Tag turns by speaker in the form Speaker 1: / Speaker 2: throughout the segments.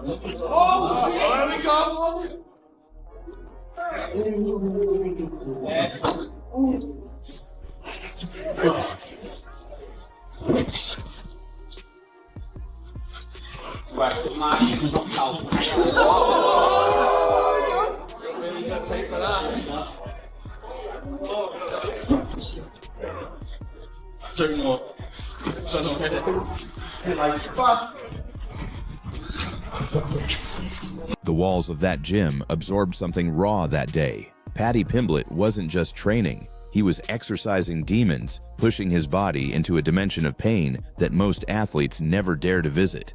Speaker 1: Oh, there we go. Two more.
Speaker 2: The walls of that gym absorbed something raw that day. Paddy Pimblett wasn't just training, he was exercising demons, pushing his body into a dimension of pain that most athletes never dare to visit.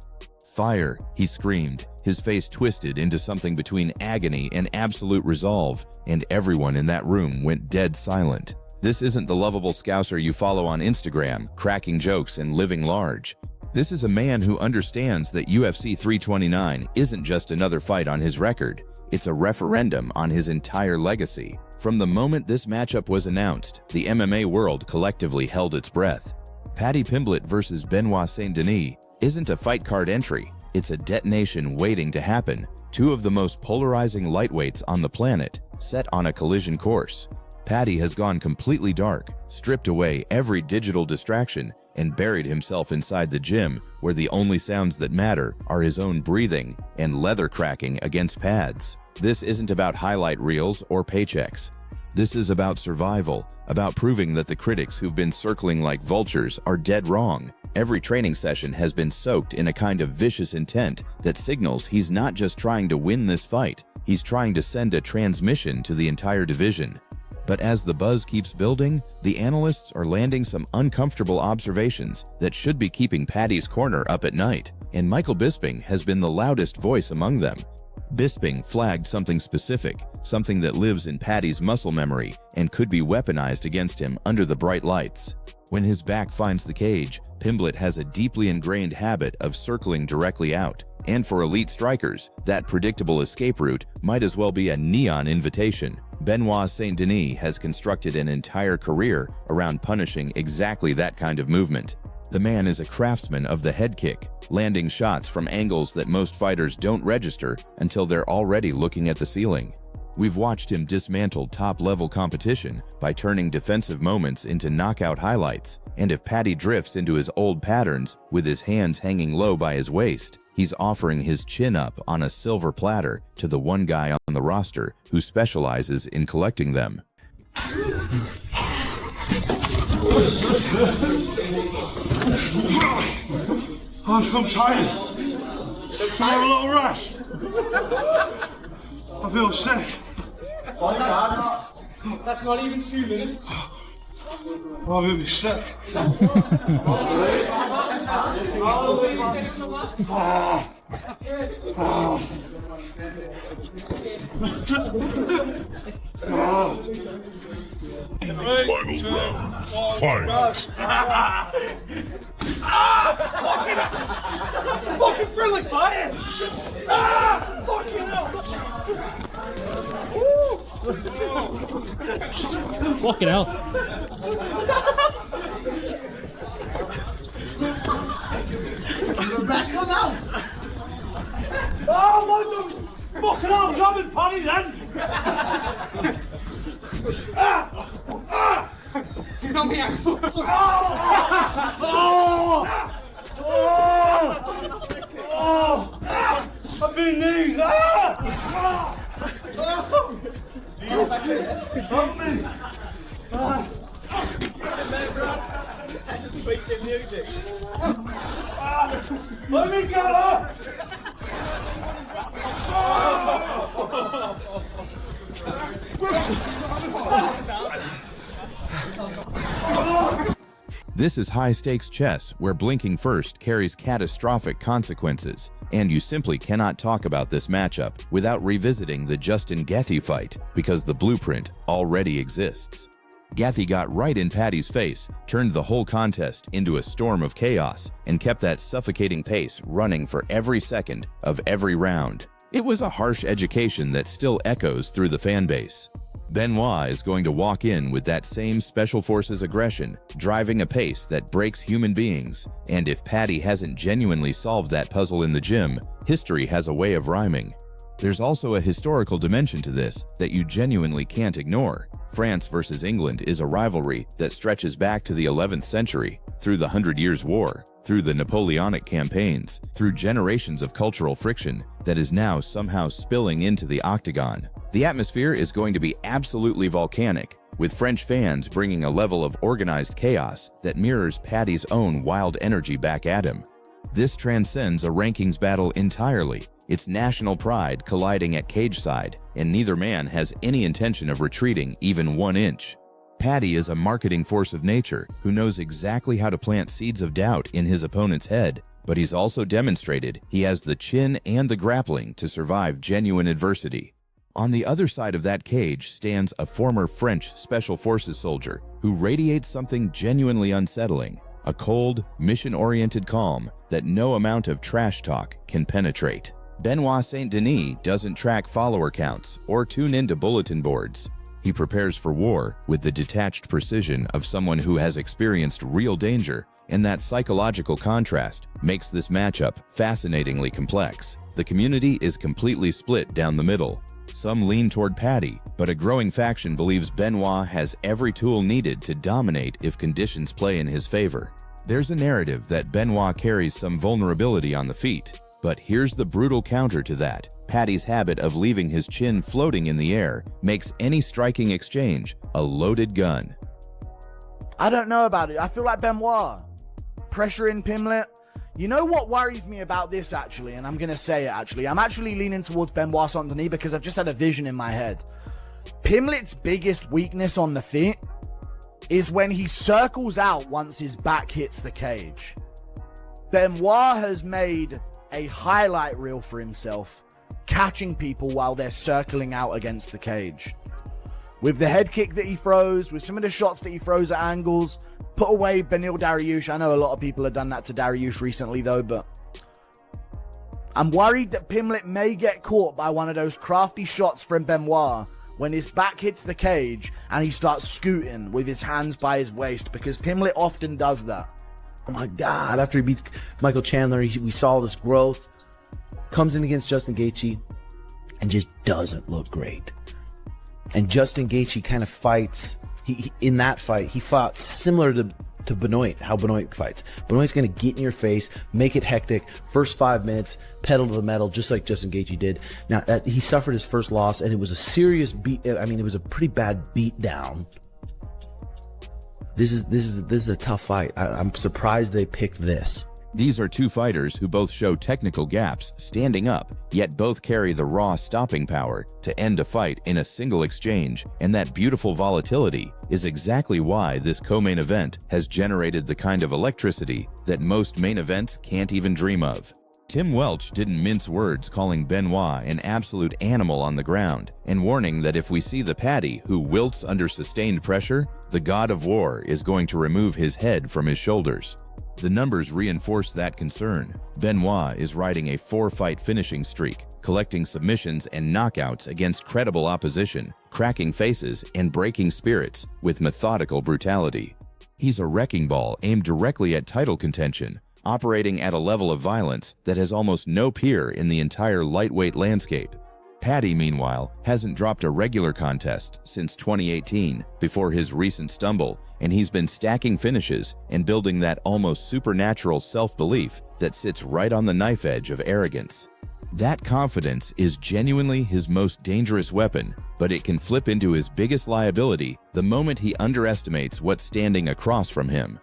Speaker 2: "Fire!" he screamed, his face twisted into something between agony and absolute resolve, and everyone in that room went dead silent. This isn't the lovable Scouser you follow on Instagram, cracking jokes and living large. This is a man who understands that UFC 329 isn't just another fight on his record, it's a referendum on his entire legacy. From the moment this matchup was announced, the MMA world collectively held its breath. Paddy Pimblett versus Benoit Saint-Denis isn't a fight card entry, it's a detonation waiting to happen. Two of the most polarizing lightweights on the planet, set on a collision course. Paddy has gone completely dark, stripped away every digital distraction, and buried himself inside the gym where the only sounds that matter are his own breathing and leather cracking against pads. This isn't about highlight reels or paychecks. This is about survival, about proving that the critics who've been circling like vultures are dead wrong. Every training session has been soaked in a kind of vicious intent that signals he's not just trying to win this fight, he's trying to send a transmission to the entire division. But as the buzz keeps building, the analysts are landing some uncomfortable observations that should be keeping Paddy's corner up at night, and Michael Bisping has been the loudest voice among them. Bisping flagged something specific, something that lives in Paddy's muscle memory and could be weaponized against him under the bright lights. When his back finds the cage, Pimblett has a deeply ingrained habit of circling directly out, and for elite strikers, that predictable escape route might as well be a neon invitation. Benoit Saint-Denis has constructed an entire career around punishing exactly that kind of movement. The man is a craftsman of the head kick, landing shots from angles that most fighters don't register until they're already looking at the ceiling. We've watched him dismantle top-level competition by turning defensive moments into knockout highlights, and if Paddy drifts into his old patterns with his hands hanging low by his waist, he's offering his chin up on a silver platter to the one guy on the roster who specializes in collecting them.
Speaker 1: I'm tired. Can I have a little rest? I feel sick. That's not even 2 minutes. I'm going to be sick.
Speaker 3: Final round, fight!
Speaker 1: That's a fucking friendly fire! Fucking hell!
Speaker 4: Fucking hell.
Speaker 1: Oh my God! Fucking hell, I'm coming, Paddy then! You got me out! I've been knees! Help me! Let me get up!
Speaker 2: This is high-stakes chess where blinking first carries catastrophic consequences, and you simply cannot talk about this matchup without revisiting the Justin Gaethje fight because the blueprint already exists. Gaethje got right in Paddy's face, turned the whole contest into a storm of chaos, and kept that suffocating pace running for every second of every round. It was a harsh education that still echoes through the fanbase. Benoit is going to walk in with that same Special Forces aggression, driving a pace that breaks human beings, and if Paddy hasn't genuinely solved that puzzle in the gym, History has a way of rhyming. There's also a historical dimension to this that you genuinely can't ignore. France versus England is a rivalry that stretches back to the 11th century, through the 100 Years' War, through the Napoleonic campaigns, through generations of cultural friction that is now somehow spilling into the octagon. The atmosphere is going to be absolutely volcanic, with French fans bringing a level of organized chaos that mirrors Paddy's own wild energy back at him. This transcends a rankings battle entirely, its national pride colliding at cageside, and neither man has any intention of retreating even 1 inch. Paddy is a marketing force of nature who knows exactly how to plant seeds of doubt in his opponent's head, but he's also demonstrated he has the chin and the grappling to survive genuine adversity. On the other side of that cage stands a former French Special Forces soldier who radiates something genuinely unsettling, a cold, mission-oriented calm that no amount of trash talk can penetrate. Benoit Saint-Denis doesn't track follower counts or tune into bulletin boards. He prepares for war with the detached precision of someone who has experienced real danger, and that psychological contrast makes this matchup fascinatingly complex. The community is completely split down the middle. Some lean toward Paddy, but a growing faction believes Benoit has every tool needed to dominate if conditions play in his favor. There's a narrative that Benoit carries some vulnerability on the feet, but here's the brutal counter to that. Paddy's habit of leaving his chin floating in the air makes any striking exchange a loaded gun.
Speaker 4: I don't know about it. I feel like Benoit pressuring Pimblett. You know what worries me about this, actually, and I'm going to say it, actually. I'm actually leaning towards Benoit Saint-Denis because I've just had a vision in my head. Pimblett's biggest weakness on the feet is when he circles out once his back hits the cage. Benoit has made a highlight reel for himself, catching people while they're circling out against the cage. With the head kick that he throws, with some of the shots that he throws at angles, put away Beneil Dariush. I know a lot of people have done that to Dariush recently though, but I'm worried that Pimblett may get caught by one of those crafty shots from Benoit when his back hits the cage and he starts scooting with his hands by his waist, because Pimblett often does that.
Speaker 5: Oh my God, after he beats Michael Chandler, we saw this growth. Comes in against Justin Gaethje and just doesn't look great. And Justin Gaethje kind of fights, in that fight, he fought similar to Benoit, how Benoit fights. Benoit's going to get in your face, make it hectic, first 5 minutes, pedal to the metal, just like Justin Gaethje did. Now, he suffered his first loss, and it was a serious it was a pretty bad beat down. This is a tough fight. I'm surprised they picked this.
Speaker 2: These are two fighters who both show technical gaps standing up, yet both carry the raw stopping power to end a fight in a single exchange, and that beautiful volatility is exactly why this co-main event has generated the kind of electricity that most main events can't even dream of. Tim Welch didn't mince words, calling Benoit an absolute animal on the ground, and warning that if we see the Paddy who wilts under sustained pressure, the god of war is going to remove his head from his shoulders. The numbers reinforce that concern. Benoit is riding a 4-fight finishing streak, collecting submissions and knockouts against credible opposition, cracking faces and breaking spirits with methodical brutality. He's a wrecking ball aimed directly at title contention, operating at a level of violence that has almost no peer in the entire lightweight landscape. Paddy, meanwhile, hasn't dropped a regular contest since 2018, before his recent stumble, and he's been stacking finishes and building that almost supernatural self-belief that sits right on the knife edge of arrogance. That confidence is genuinely his most dangerous weapon, but it can flip into his biggest liability the moment he underestimates what's standing across from him.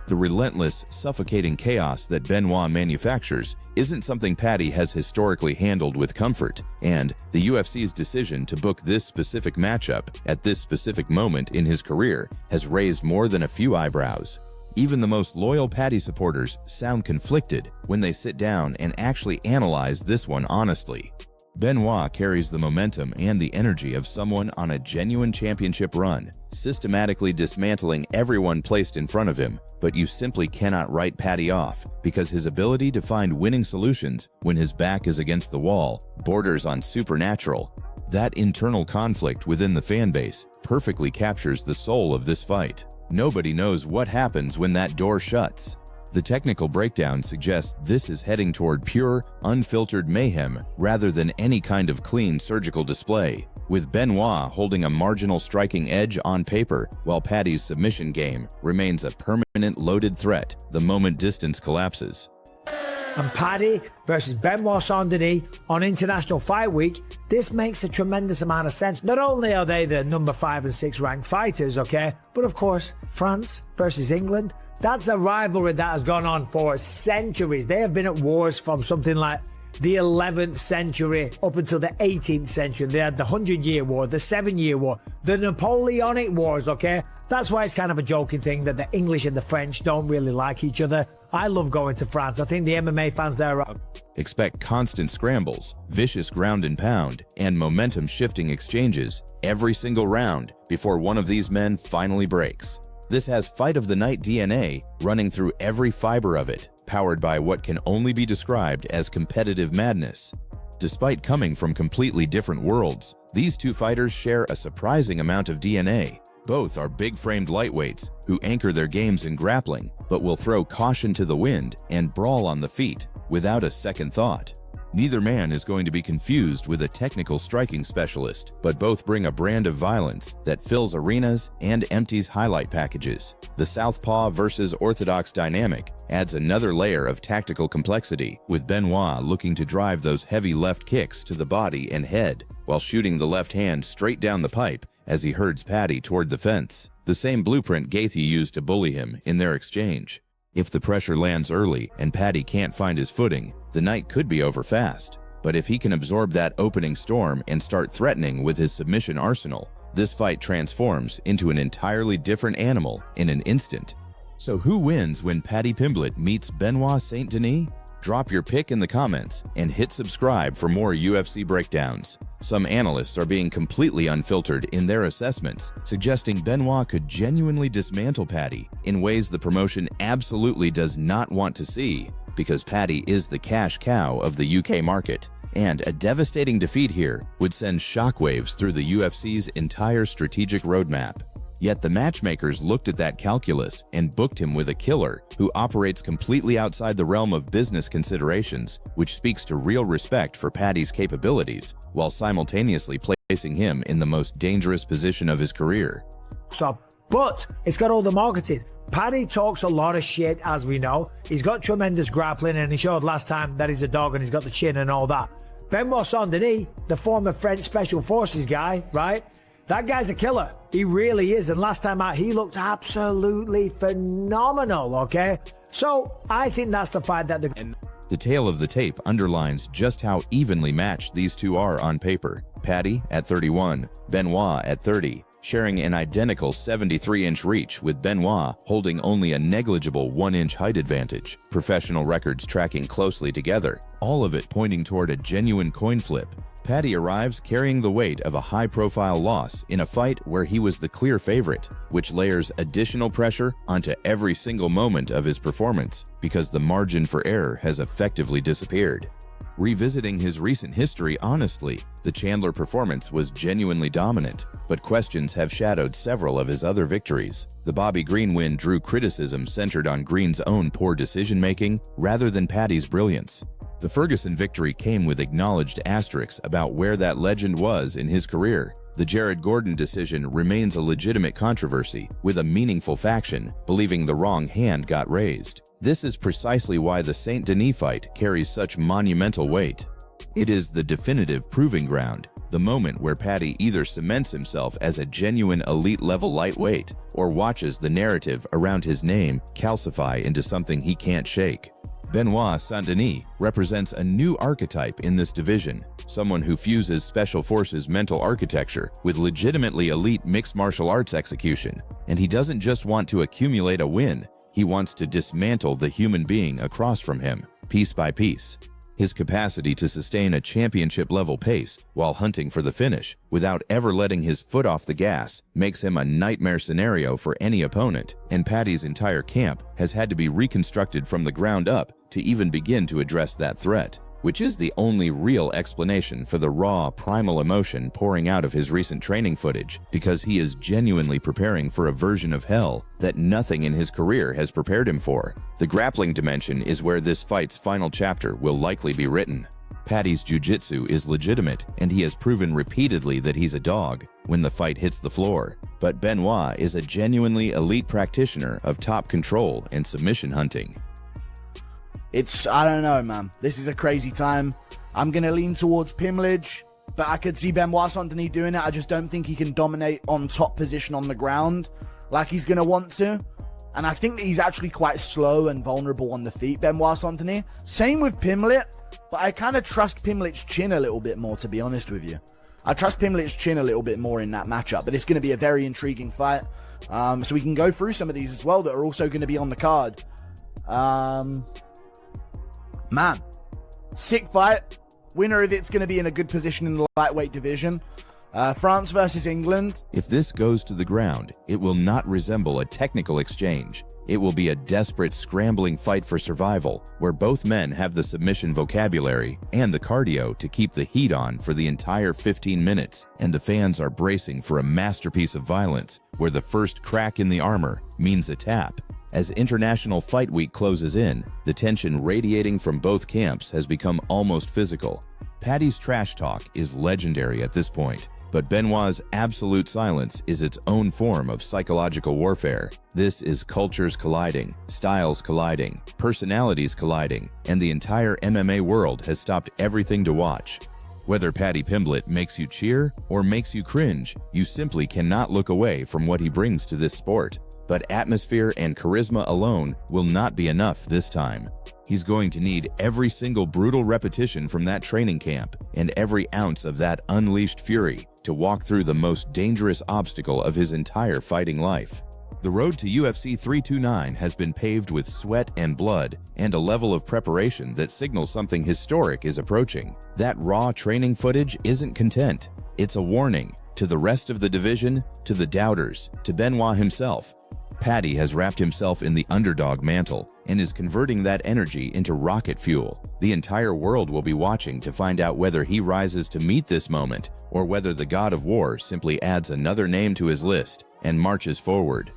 Speaker 2: The relentless, suffocating chaos that Benoit manufactures isn't something Paddy has historically handled with comfort, and the UFC's decision to book this specific matchup at this specific moment in his career has raised more than a few eyebrows. Even the most loyal Paddy supporters sound conflicted when they sit down and actually analyze this one honestly. Benoit carries the momentum and the energy of someone on a genuine championship run, systematically dismantling everyone placed in front of him, but you simply cannot write Paddy off because his ability to find winning solutions when his back is against the wall borders on supernatural. That internal conflict within the fan base perfectly captures the soul of this fight. Nobody knows what happens when that door shuts. The technical breakdown suggests this is heading toward pure, unfiltered mayhem rather than any kind of clean surgical display, with Benoit holding a marginal striking edge on paper while Paddy's submission game remains a permanent loaded threat the moment distance collapses.
Speaker 6: And Paddy versus Benoit Saint-Denis on International Fight Week, this makes a tremendous amount of sense. Not only are they the number 5 and 6 ranked fighters, okay, but of course, France versus England, that's a rivalry that has gone on for centuries. They have been at wars from something like the 11th century up until the 18th century. They had the 100-Year War, the 7-Year War, the Napoleonic Wars, okay? That's why it's kind of a joking thing that the English and the French don't really like each other. I love going to France. I think the MMA fans there are...
Speaker 2: Expect constant scrambles, vicious ground and pound, and momentum-shifting exchanges every single round before one of these men finally breaks. This has fight of the night DNA running through every fiber of it, powered by what can only be described as competitive madness. Despite coming from completely different worlds, these two fighters share a surprising amount of DNA. Both are big-framed lightweights who anchor their games in grappling, but will throw caution to the wind and brawl on the feet without a second thought. Neither man is going to be confused with a technical striking specialist, but both bring a brand of violence that fills arenas and empties highlight packages. The southpaw versus orthodox dynamic adds another layer of tactical complexity, with Benoit looking to drive those heavy left kicks to the body and head, while shooting the left hand straight down the pipe as he herds Paddy toward the fence, the same blueprint Gaethje used to bully him in their exchange. If the pressure lands early and Paddy can't find his footing, the night could be over fast. But if he can absorb that opening storm and start threatening with his submission arsenal, this fight transforms into an entirely different animal in an instant. So who wins when Paddy Pimblett meets Benoit Saint-Denis? Drop your pick in the comments and hit subscribe for more UFC breakdowns. Some analysts are being completely unfiltered in their assessments, suggesting Benoit could genuinely dismantle Paddy in ways the promotion absolutely does not want to see, because Paddy is the cash cow of the UK market, and a devastating defeat here would send shockwaves through the UFC's entire strategic roadmap. Yet the matchmakers looked at that calculus and booked him with a killer who operates completely outside the realm of business considerations, which speaks to real respect for Paddy's capabilities, while simultaneously placing him in the most dangerous position of his career.
Speaker 6: But it's got all the marketing. Paddy talks a lot of shit, as we know. He's got tremendous grappling, and he showed last time that he's a dog and he's got the chin and all that. Benoit Saint-Denis, the former French Special Forces guy, right? That guy's a killer. He really is. And last time out, he looked absolutely phenomenal, okay? So I think that's the fight that
Speaker 2: The tail of the tape underlines just how evenly matched these two are on paper. Paddy at 31, Benoit at 30, sharing an identical 73-inch reach, with Benoit holding only a negligible 1-inch height advantage. Professional records tracking closely together, all of it pointing toward a genuine coin flip. Paddy arrives carrying the weight of a high-profile loss in a fight where he was the clear favorite, which layers additional pressure onto every single moment of his performance because the margin for error has effectively disappeared. Revisiting his recent history honestly, the Chandler performance was genuinely dominant, but questions have shadowed several of his other victories. The Bobby Green win drew criticism centered on Green's own poor decision-making rather than Paddy's brilliance. The Ferguson victory came with acknowledged asterisks about where that legend was in his career. The Jared Gordon decision remains a legitimate controversy, with a meaningful faction believing the wrong hand got raised. This is precisely why the Saint-Denis fight carries such monumental weight. It is the definitive proving ground, the moment where Paddy either cements himself as a genuine elite-level lightweight or watches the narrative around his name calcify into something he can't shake. Benoit Saint-Denis represents a new archetype in this division, someone who fuses Special Forces mental architecture with legitimately elite mixed martial arts execution. And he doesn't just want to accumulate a win, he wants to dismantle the human being across from him, piece by piece. His capacity to sustain a championship-level pace while hunting for the finish without ever letting his foot off the gas makes him a nightmare scenario for any opponent, and Paddy's entire camp has had to be reconstructed from the ground up to even begin to address that threat. which is the only real explanation for the raw, primal emotion pouring out of his recent training footage, because he is genuinely preparing for a version of hell that nothing in his career has prepared him for. The grappling dimension is where this fight's final chapter will likely be written. Paddy's jiu-jitsu is legitimate, and he has proven repeatedly that he's a dog when the fight hits the floor. But Benoit is a genuinely elite practitioner of top control and submission hunting.
Speaker 4: I don't know, man. This is a crazy time. I'm going to lean towards Pimblett, but I could see Benoit Saint-Denis doing it. I just don't think he can dominate on top position on the ground like he's going to want to. And I think that he's actually quite slow and vulnerable on the feet, Benoit Saint-Denis. Same with Pimblett, but I kind of trust Pimblett's chin a little bit more, to be honest with you. I trust Pimblett's chin a little bit more in that matchup, but it's going to be a very intriguing fight. So we can go through some of these as well that are also going to be on the card. Man, sick fight. Winner of it's going to be in a good position in the lightweight division. France versus England.
Speaker 2: If this goes to the ground, it will not resemble a technical exchange. It will be a desperate, scrambling fight for survival, where both men have the submission vocabulary and the cardio to keep the heat on for the entire 15 minutes, and the fans are bracing for a masterpiece of violence, where the first crack in the armor means a tap. As International Fight Week closes in, the tension radiating from both camps has become almost physical. Paddy's trash talk is legendary at this point, but Benoit's absolute silence is its own form of psychological warfare. This is cultures colliding, styles colliding, personalities colliding, and the entire MMA world has stopped everything to watch. Whether Paddy Pimblett makes you cheer or makes you cringe, you simply cannot look away from what he brings to this sport. But atmosphere and charisma alone will not be enough this time. He's going to need every single brutal repetition from that training camp and every ounce of that unleashed fury to walk through the most dangerous obstacle of his entire fighting life. The road to UFC 329 has been paved with sweat and blood and a level of preparation that signals something historic is approaching. That raw training footage isn't content. It's a warning to the rest of the division, to the doubters, to Benoit himself. Paddy has wrapped himself in the underdog mantle and is converting that energy into rocket fuel. The entire world will be watching to find out whether he rises to meet this moment or whether the God of War simply adds another name to his list and marches forward.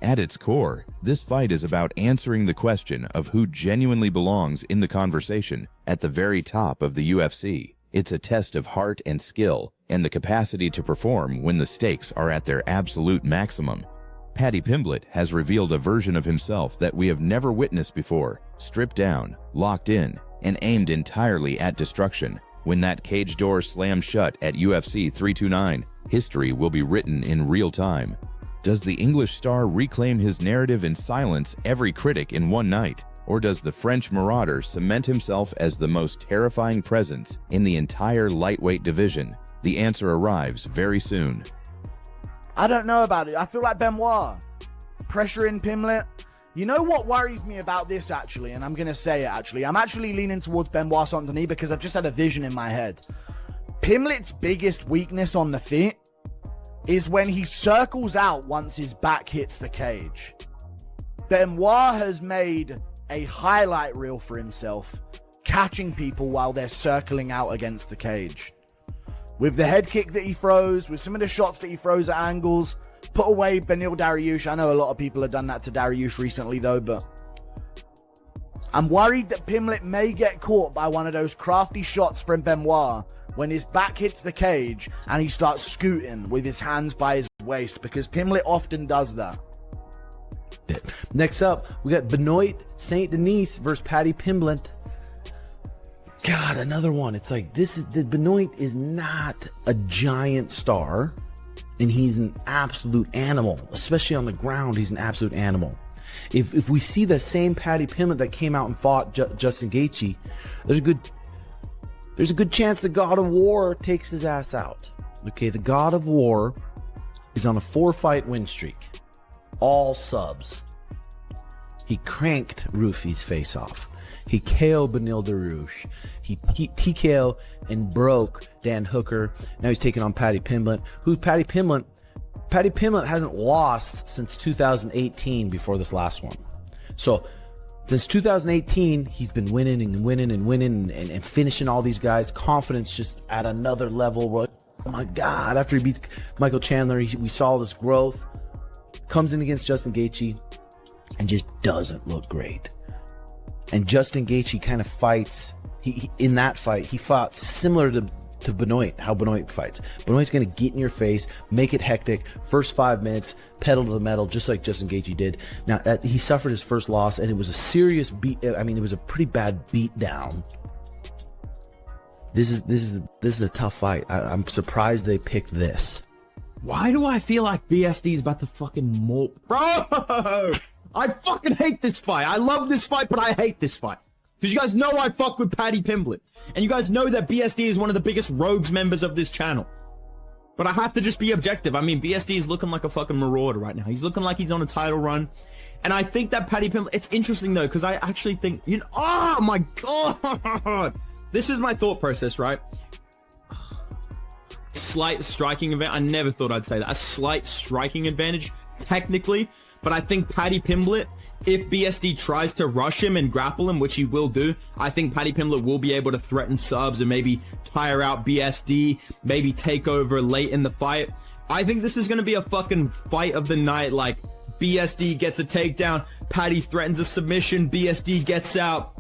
Speaker 2: At its core, this fight is about answering the question of who genuinely belongs in the conversation at the very top of the UFC. It's a test of heart and skill and the capacity to perform when the stakes are at their absolute maximum. Paddy Pimblett has revealed a version of himself that we have never witnessed before, stripped down, locked in, and aimed entirely at destruction. When that cage door slams shut at UFC 329, history will be written in real time. Does the English star reclaim his narrative and silence every critic in one night? Or does the French marauder cement himself as the most terrifying presence in the entire lightweight division? The answer arrives very soon.
Speaker 4: I don't know about it. I feel like Benoit. Pressure in Pimblett. You know what worries me about this, actually, and I'm going to say it, actually. I'm actually leaning towards Benoit Saint-Denis because I've just had a vision in my head. Pimblett's biggest weakness on the feet is when he circles out once his back hits the cage. Benoit has made a highlight reel for himself, catching people while they're circling out against the cage. With the head kick that he throws, with some of the shots that he throws at angles, put away Beneil Dariush. I know a lot of people have done that to Dariush recently though, but I'm worried that Pimblett may get caught by one of those crafty shots from Benoit when his back hits the cage and he starts scooting with his hands by his waist, because Pimblett often does that.
Speaker 5: Next up, we got Benoit Saint-Denis versus Paddy Pimblett. God, another one. It's like, Benoit is not a giant star, and he's an absolute animal, especially on the ground. He's an absolute animal. If we see the same Paddy Pimblett that came out and fought Justin Gaethje, there's a good chance the God of War takes his ass out. Okay, the God of War is on a 4-fight win streak, all subs. He cranked Rufy's face off. He KO'd Beneil Dariush. He TKO and broke Dan Hooker. Now he's taking on Paddy Pimblett. Paddy Pimblett hasn't lost since 2018 before this last one. So Since 2018, he's been winning and winning and winning and finishing all these guys. Confidence just at another level. Oh my God, after he beats Michael Chandler, we saw this growth. Comes in against Justin Gaethje and just doesn't look great. And Justin Gaethje kind of fights, in that fight, he fought similar to Benoit, how Benoit fights. Benoit's going to get in your face, make it hectic, first 5 minutes, pedal to the metal, just like Justin Gaethje did. Now, he suffered his first loss, and it was a serious it was a pretty bad beat down. This is a tough fight. I'm surprised they picked this.
Speaker 7: Why do I feel like BSD is about to fucking Bro! I fucking hate this fight. I love this fight, but I hate this fight. Because you guys know I fuck with Paddy Pimblett. And you guys know that BSD is one of the biggest rogues members of this channel. But I have to just be objective. I mean, BSD is looking like a fucking marauder right now. He's looking like he's on a title run. And I think that Paddy Pimblett... It's interesting, though, because I actually think... oh, my God! This is my thought process, right? Slight striking advantage. I never thought I'd say that. A slight striking advantage, technically. But I think Paddy Pimblett, if BSD tries to rush him and grapple him, which he will do, I think Paddy Pimblett will be able to threaten subs and maybe tire out BSD, maybe take over late in the fight. I think this is going to be a fucking fight of the night. Like, BSD gets a takedown, Paddy threatens a submission, BSD gets out.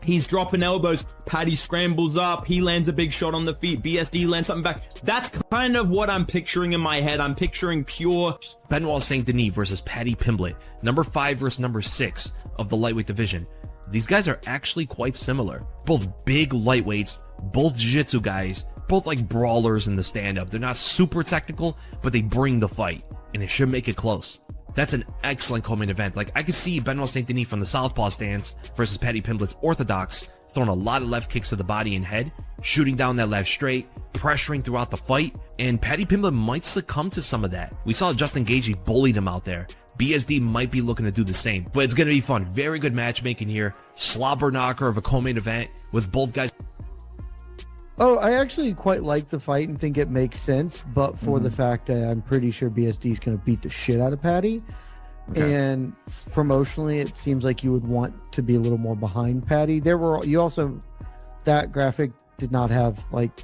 Speaker 7: He's dropping elbows, Paddy scrambles up, he lands a big shot on the feet, BSD lands something back. That's kind of what I'm picturing in my head. I'm picturing pure...
Speaker 8: Benoit Saint Denis versus Paddy Pimblett, number 5 versus number 6 of the lightweight division. These guys are actually quite similar. Both big lightweights, both jiu-jitsu guys, both like brawlers in the stand-up. They're not super technical, but they bring the fight, and it should make it close. That's an excellent co-main event. Like, I could see Benoit Saint Denis from the southpaw stance versus Paddy Pimblett's orthodox, throwing a lot of left kicks to the body and head, shooting down that left straight, pressuring throughout the fight, and Paddy Pimblett might succumb to some of that. We saw Justin Gaethje bullied him out there. BSD might be looking to do the same, but it's going to be fun. Very good matchmaking here. Slobber knocker of a co-main event with both guys.
Speaker 9: Oh, I actually quite like the fight and think it makes sense, but for the fact that I'm pretty sure BSD is going to beat the shit out of Paddy. Okay. And promotionally, it seems like you would want to be a little more behind Paddy. That graphic did not have like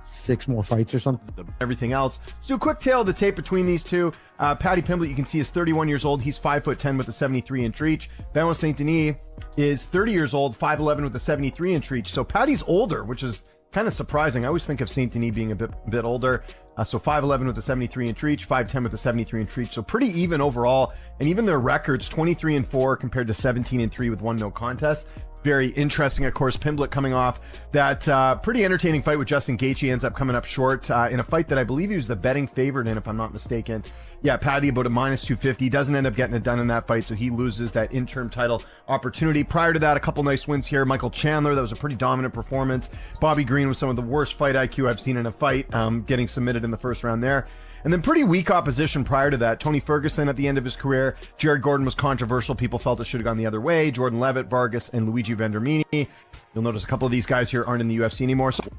Speaker 9: 6 more fights or something.
Speaker 10: Everything else. Let's do a quick tale of the tape between these two. Paddy Pimblett, you can see, is 31 years old. He's 5'10" with a 73-inch reach. Benoit Saint Denis is 30 years old, 5'11" with a 73-inch reach. So Paddy's older, which is kind of surprising. I always think of Saint Denis being a bit older. So 5'11" with a 73-inch reach, 5'10" with a 73-inch reach. So pretty even overall. And even their records, 23-4 compared to 17-3 with 1 no contest. Very interesting. Of course, Pimblett coming off that pretty entertaining fight with Justin Gaethje, ends up coming up short in a fight that I believe he was the betting favorite in, if I'm not mistaken. Yeah, Paddy about a -250. Doesn't end up getting it done in that fight, so he loses that interim title opportunity. Prior to that, a couple nice wins here. Michael Chandler, that was a pretty dominant performance. Bobby Green with some of the worst fight IQ I've seen in a fight, getting submitted in the first round there. And then pretty weak opposition prior to that. Tony Ferguson at the end of his career. Jared Gordon was controversial. People felt it should have gone the other way. Jordan Levitt, Vargas, and Luigi Vendramini. You'll notice a couple of these guys here aren't in the UFC anymore. So